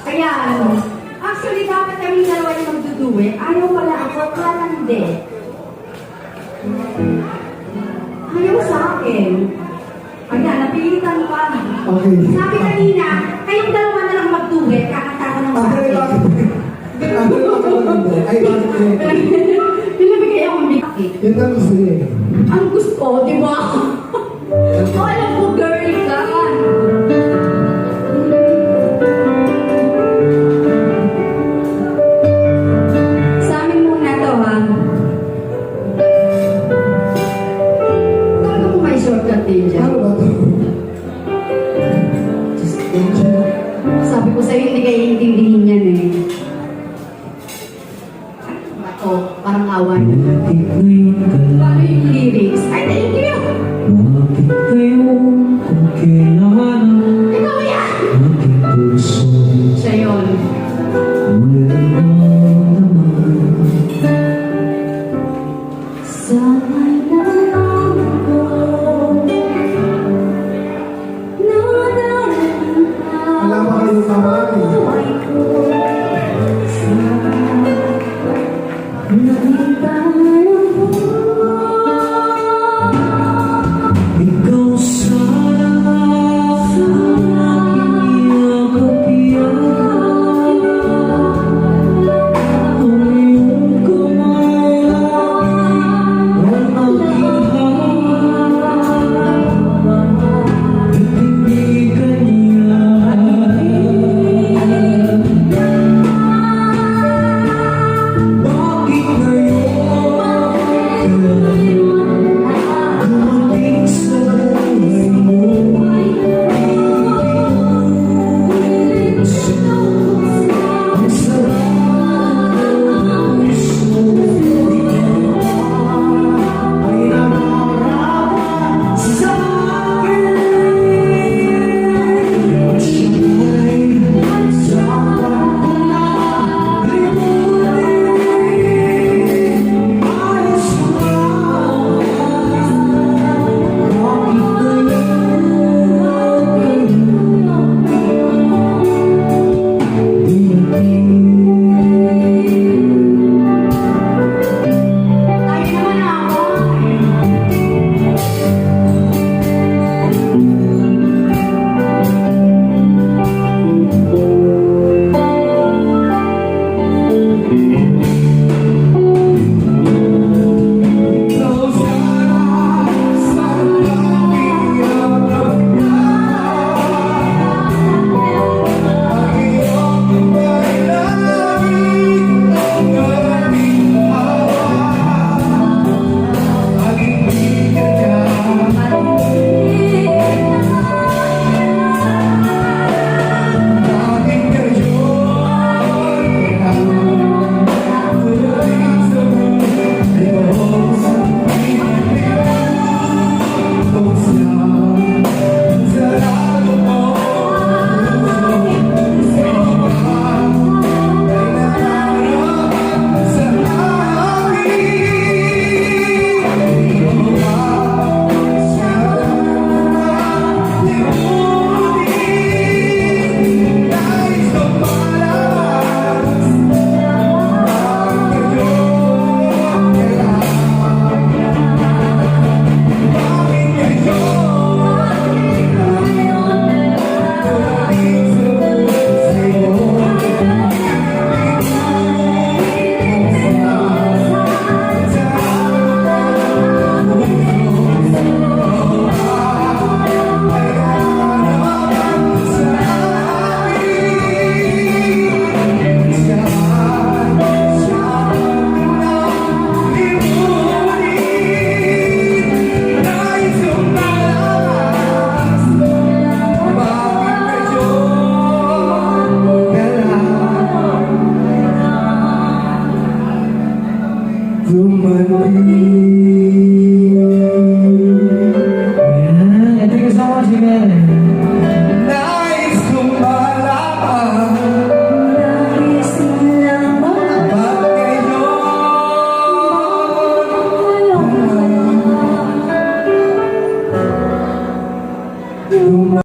Kaya ano, actually dapat kami dalawa yung magduduwe. Ayaw pala ako, kala hindi. Ayaw sa akin. Ayan, napilitan pa. Okay. Sabi kanina, kayong dalawa na lang magduwe, kakanta ko ng Ay, bakit. bakit? Pinabigay ako ng bakit. Yun ang gusto niya eh. Ang gusto, di ba? O, alam ko, girl ka. Sa amin muna to, ha? Talaga mo may shortcut din dyan. Ano ba ito? Just enjoy. Sabi ko sa'yo, hindi kayo intindihin yan eh. Ako, parang awan. Paano yung lyrics? Ay, thank you! Bakit kayo kung kailangan Ikaw yan! aking puso Siya yun. malamdaman? Sana'y nalaman ko na Wala pa kayong kamay.